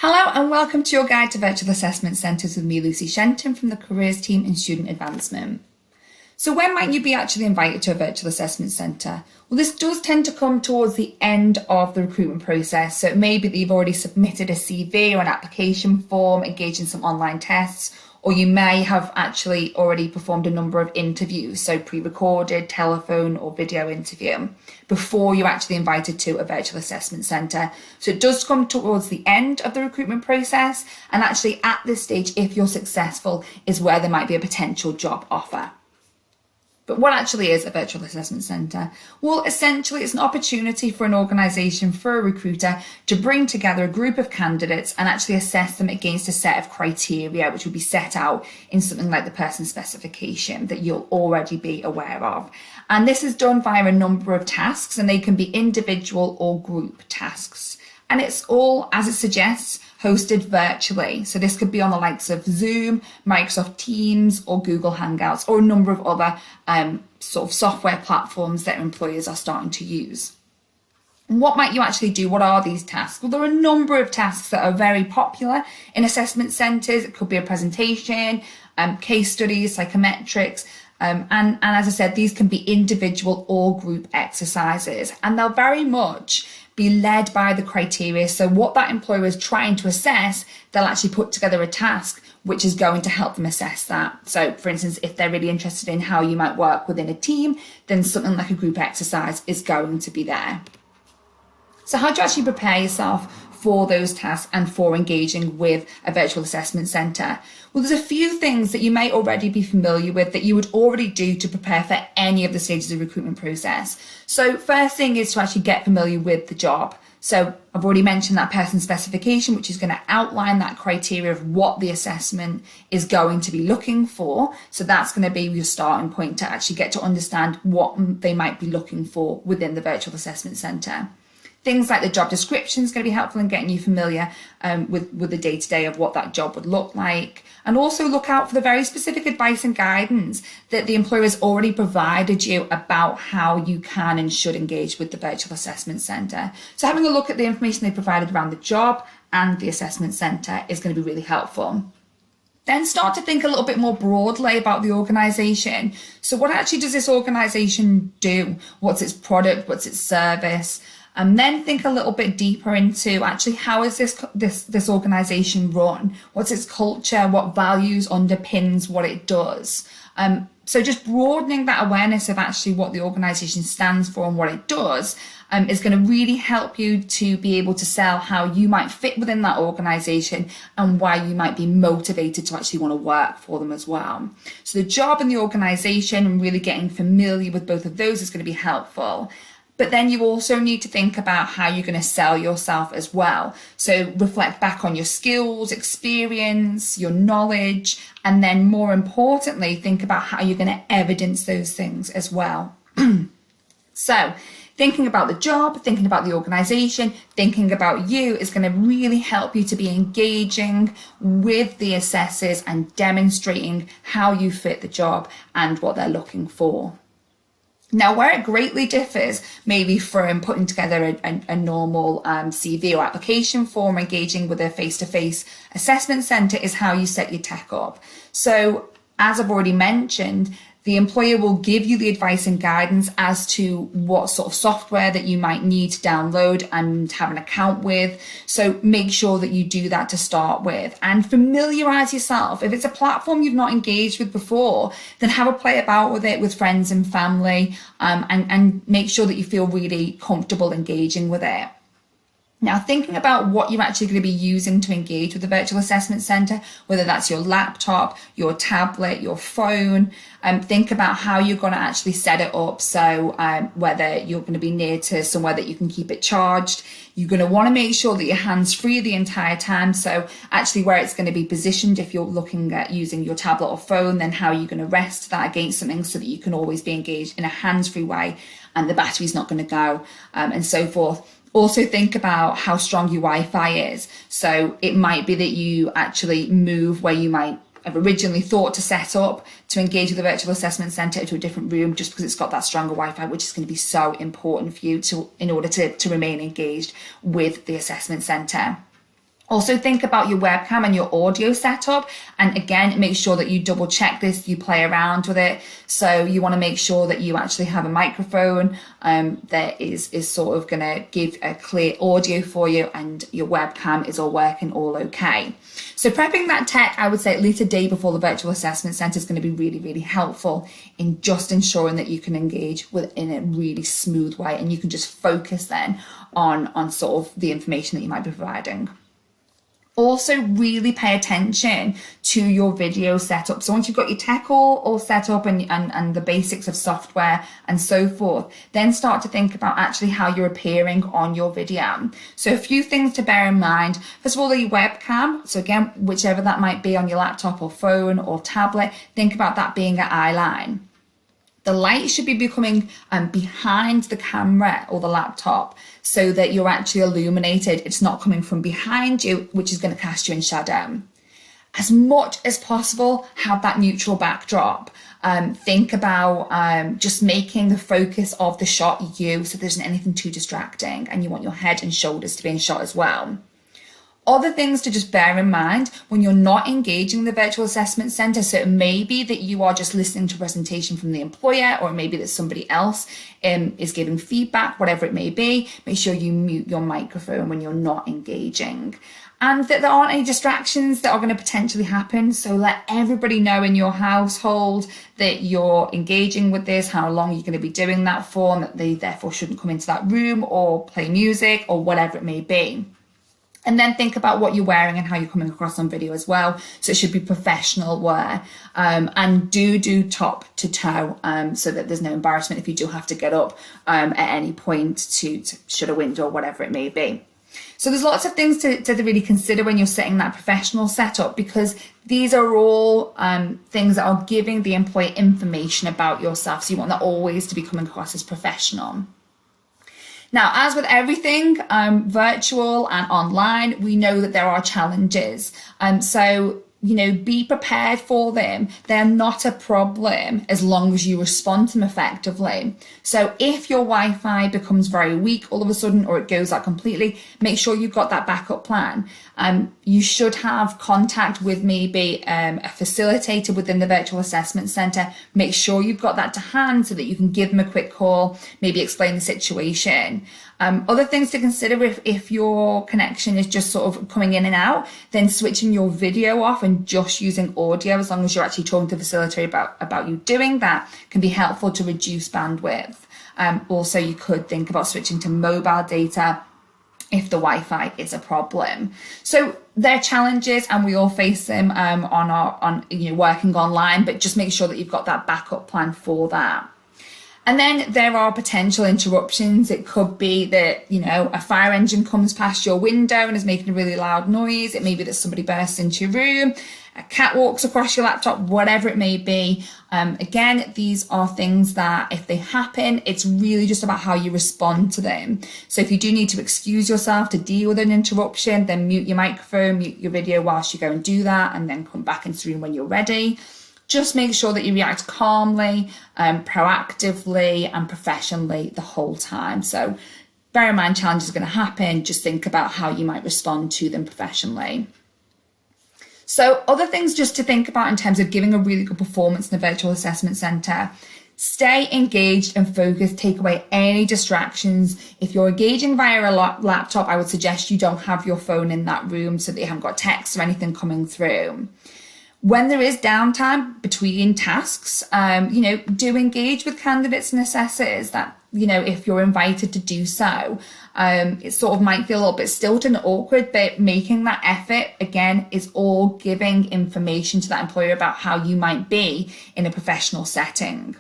Hello and welcome to your guide to virtual assessment centres with me, Lucy Shenton from the Careers team in Student Advancement. So when might you be actually invited to a virtual assessment centre? Well, this does tend to come towards the end of the recruitment process. So it may be that you've already submitted a CV or an application form, engaged in some online tests, or you may have actually already performed a number of interviews, so pre-recorded, telephone or video interview, before you're actually invited to a virtual assessment centre. So it does come towards the end of the recruitment process, and actually at this stage, if you're successful, is where there might be a potential job offer. But what actually is a virtual assessment centre? Well, essentially, it's an opportunity for an organisation, for a recruiter, to bring together a group of candidates and actually assess them against a set of criteria, which will be set out in something like the person specification that you'll already be aware of. And this is done via a number of tasks, and they can be individual or group tasks. And it's all, as it suggests, hosted virtually. So this could be on the likes of Zoom, Microsoft Teams, or Google Hangouts, or a number of other sort of software platforms that employers are starting to use. And what might you actually do? What are these tasks? Well, there are a number of tasks that are very popular in assessment centres. It could be a presentation, case studies, psychometrics, and as I said, these can be individual or group exercises, and they'll very much be led by the criteria. So what that employer is trying to assess, they'll actually put together a task which is going to help them assess that. So for instance, if they're really interested in how you might work within a team, then something like a group exercise is going to be there. So how do you actually prepare yourself for those tasks and for engaging with a virtual assessment centre? Well, there's a few things that you may already be familiar with that you would already do to prepare for any of the stages of the recruitment process. So first thing is to actually get familiar with the job. So I've already mentioned that person specification, which is going to outline that criteria of what the assessment is going to be looking for. So that's going to be your starting point to actually get to understand what they might be looking for within the virtual assessment centre. Things like the job description is going to be helpful in getting you familiar with the day-to-day of what that job would look like. And also look out for the very specific advice and guidance that the employer has already provided you about how you can and should engage with the virtual assessment centre. So having a look at the information they provided around the job and the assessment centre is going to be really helpful. Then start to think a little bit more broadly about the organisation. So what actually does this organisation do? What's its product? What's its service? And then think a little bit deeper into actually how is this organisation run? What's its culture? What values underpins what it does? So just broadening that awareness of actually what the organisation stands for and what it does is going to really help you to be able to sell how you might fit within that organisation and why you might be motivated to actually want to work for them as well. So the job and the organisation and really getting familiar with both of those is going to be helpful. But then you also need to think about how you're going to sell yourself as well. So reflect back on your skills, experience, your knowledge, and then more importantly, think about how you're going to evidence those things as well. So thinking about the job, thinking about the organisation, thinking about you is going to really help you to be engaging with the assessors and demonstrating how you fit the job and what they're looking for. Now, where it greatly differs, maybe from putting together a normal CV or application form, engaging with a face-to-face assessment centre, is how you set your tech up. So, as I've already mentioned, the employer will give you the advice and guidance as to what sort of software that you might need to download and have an account with. So make sure that you do that to start with and familiarise yourself. If it's a platform you've not engaged with before, then have a play about with it with friends and family and make sure that you feel really comfortable engaging with it. Now, thinking about what you're actually going to be using to engage with the virtual assessment centre, whether that's your laptop, your tablet, your phone, think about how you're going to actually set it up. So whether you're going to be near to somewhere that you can keep it charged, you're going to want to make sure that your hand's free the entire time. So actually where it's going to be positioned, if you're looking at using your tablet or phone, then how you're going to rest that against something so that you can always be engaged in a hands-free way and the battery's not going to go and so forth. Also think about how strong your Wi-Fi is. So it might be that you actually move where you might have originally thought to set up to engage with the virtual assessment centre into a different room just because it's got that stronger Wi-Fi, which is going to be so important for you in order to remain engaged with the assessment centre. Also think about your webcam and your audio setup. And again, make sure that you double check this, you play around with it. So you want to make sure that you actually have a microphone that is sort of going to give a clear audio for you, and your webcam is all working all okay. So prepping that tech, I would say at least a day before the virtual assessment centre is going to be really, really helpful in just ensuring that you can engage in a really smooth way, and you can just focus then on sort of the information that you might be providing. Also really pay attention to your video setup. So once you've got your tech all set up and the basics of software and so forth, then start to think about actually how you're appearing on your video. So a few things to bear in mind. First of all, the webcam. So again, whichever that might be on your laptop or phone or tablet, think about that being at eye line. The light should be coming behind the camera or the laptop so that you're actually illuminated. It's not coming from behind you, which is going to cast you in shadow. As much as possible, have that neutral backdrop. Think about just making the focus of the shot you, so there isn't anything too distracting, and you want your head and shoulders to be in shot as well. Other things to just bear in mind when you're not engaging the virtual assessment centre. So it may be that you are just listening to a presentation from the employer, or it may be that somebody else is giving feedback, whatever it may be. Make sure you mute your microphone when you're not engaging. And that there aren't any distractions that are going to potentially happen. So let everybody know in your household that you're engaging with this, how long you're going to be doing that for, and that they therefore shouldn't come into that room or play music or whatever it may be. And then think about what you're wearing and how you're coming across on video as well. So it should be professional wear, and do top to toe, so that there's no embarrassment if you do have to get up at any point to shut a window or whatever it may be. So there's lots of things to really consider when you're setting that professional setup, because these are all things that are giving the employee information about yourself. So you want that always to be coming across as professional. Now, as with everything virtual and online, we know that there are challenges. So, be prepared for them. They're not a problem as long as you respond to them effectively. So if your Wi-Fi becomes very weak all of a sudden, or it goes out completely, make sure you've got that backup plan. You should have contact with maybe a facilitator within the virtual assessment centre. Make sure you've got that to hand so that you can give them a quick call, maybe explain the situation. Other things to consider, if your connection is just sort of coming in and out, then switching your video off and just using audio, as long as you're actually talking to the facilitator about you doing that, can be helpful to reduce bandwidth. Also, you could think about switching to mobile data if the Wi-Fi is a problem. So there are challenges, and we all face them on working online, but just make sure that you've got that backup plan for that. And then there are potential interruptions. It could be that, a fire engine comes past your window and is making a really loud noise. It may be that somebody bursts into your room, a cat walks across your laptop, whatever it may be. Again, these are things that if they happen, it's really just about how you respond to them. So if you do need to excuse yourself to deal with an interruption, then mute your microphone, mute your video whilst you go and do that, and then come back into the room when you're ready. Just make sure that you react calmly, proactively and professionally the whole time. So bear in mind, challenges are going to happen. Just think about how you might respond to them professionally. So other things just to think about in terms of giving a really good performance in the virtual assessment centre. Stay engaged and focused. Take away any distractions. If you're engaging via a laptop, I would suggest you don't have your phone in that room so that you haven't got text or anything coming through. When there is downtime between tasks, do engage with candidates and assessors that, if you're invited to do so. It sort of might feel a little bit stilted and awkward, but making that effort, again, is all giving information to that employer about how you might be in a professional setting.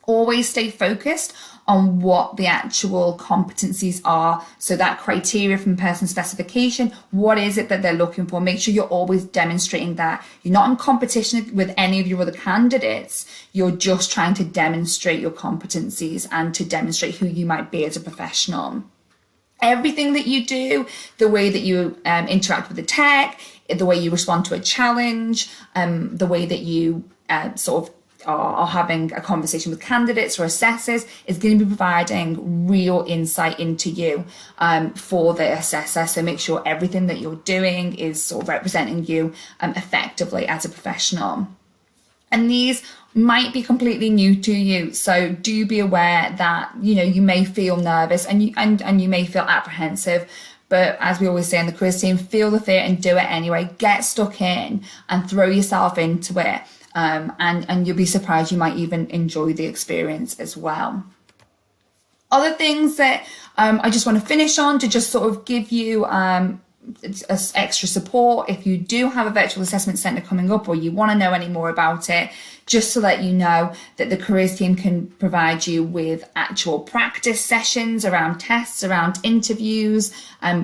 Always stay focused on what the actual competencies are. So that criteria from person specification, what is it that they're looking for? Make sure you're always demonstrating that. You're not in competition with any of your other candidates. You're just trying to demonstrate your competencies and to demonstrate who you might be as a professional. Everything that you do, the way that you interact with the tech, the way you respond to a challenge, the way that you sort of are having a conversation with candidates or assessors is going to be providing real insight into you for the assessor. So make sure everything that you're doing is sort of representing you effectively as a professional. And these might be completely new to you, so do be aware that you may feel nervous and you may feel apprehensive. But as we always say in the careers team, feel the fear and do it anyway. Get stuck in and throw yourself into it, and you'll be surprised. You might even enjoy the experience as well. Other things that I just want to finish on to just sort of give you extra support if you do have a virtual assessment centre coming up or you want to know any more about it, just to let you know that the careers team can provide you with actual practice sessions around tests, around interviews,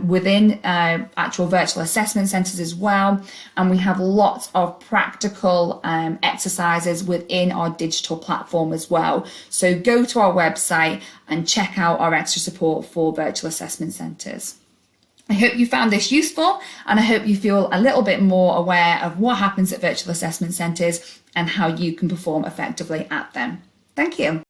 within actual virtual assessment centres as well. And we have lots of practical exercises within our digital platform as well. So go to our website and check out our extra support for virtual assessment centres. I hope you found this useful, and I hope you feel a little bit more aware of what happens at virtual assessment centres and how you can perform effectively at them. Thank you.